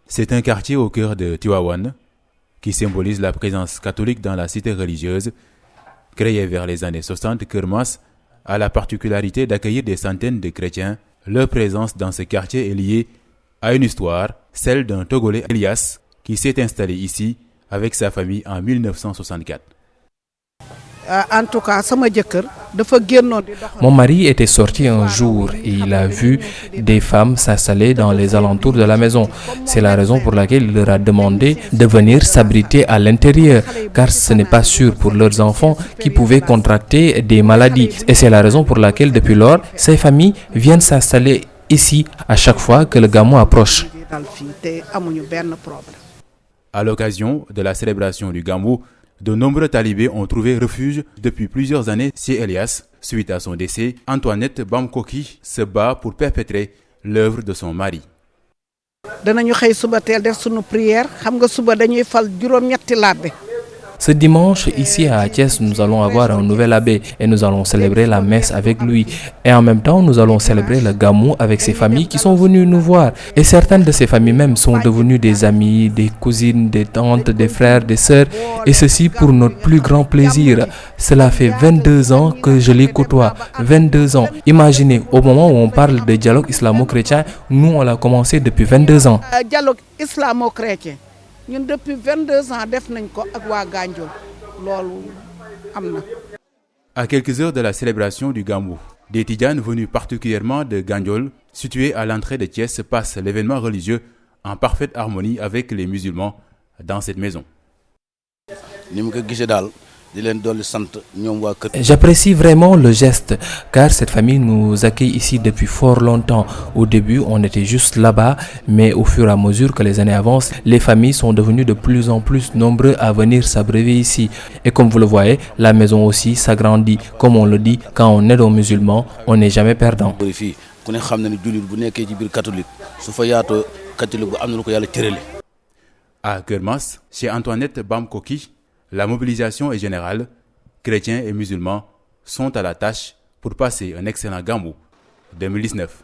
C'est un quartier au cœur de Tivaouane qui symbolise la présence catholique dans la cité religieuse. Créé vers les années 60, Keur Mass a la particularité d'accueillir des centaines de chrétiens. Leur présence dans ce quartier est liée à une histoire, celle d'un Togolais, Elias, qui s'est installé ici avec sa famille en 1964. En tout cas, mon mari était sorti un jour et il a vu des femmes s'installer dans les alentours de la maison. C'est la raison pour laquelle il leur a demandé de venir s'abriter à l'intérieur, car ce n'est pas sûr pour leurs enfants qui pouvaient contracter des maladies. Et c'est la raison pour laquelle depuis lors, ces familles viennent s'installer ici à chaque fois que le Gamou approche. À l'occasion de la célébration du Gamou, de nombreux talibés ont trouvé refuge depuis plusieurs années chez Elias. Suite à son décès, Antoinette Bamkoki se bat pour perpétrer l'œuvre de son mari. Ce dimanche, ici à Thiès, nous allons avoir un nouvel abbé et nous allons célébrer la messe avec lui. Et en même temps, nous allons célébrer le Gamou avec ses familles qui sont venues nous voir. Et certaines de ces familles même sont devenues des amis, des cousines, des tantes, des frères, des sœurs. Et ceci pour notre plus grand plaisir. Cela fait 22 ans que je les côtoie. 22 ans. Imaginez, au moment où on parle de dialogue islamo-chrétien, nous on l'a commencé depuis 22 ans. Dialogue islamo-chrétien. Depuis 22 ans, def nañ ko ak wa Gandiol. Lolu amna. À quelques heures de la célébration du Gamou, des Tidjanes venus particulièrement de Gandiol, situés à l'entrée de Thiès, passent l'événement religieux en parfaite harmonie avec les musulmans dans cette maison. J'apprécie vraiment le geste car cette famille nous accueille ici depuis fort longtemps. Au début, on était juste là-bas, mais au fur et à mesure que les années avancent, les familles sont devenues de plus en plus nombreux à venir s'abreuver ici. Et comme vous le voyez, la maison aussi s'agrandit. Comme on le dit, quand on est aux musulmans, on n'est jamais perdant. À Keur Mass, chez Antoinette Bamkoki, la mobilisation est générale. Chrétiens et musulmans sont à la tâche pour passer un excellent Gamou 2019.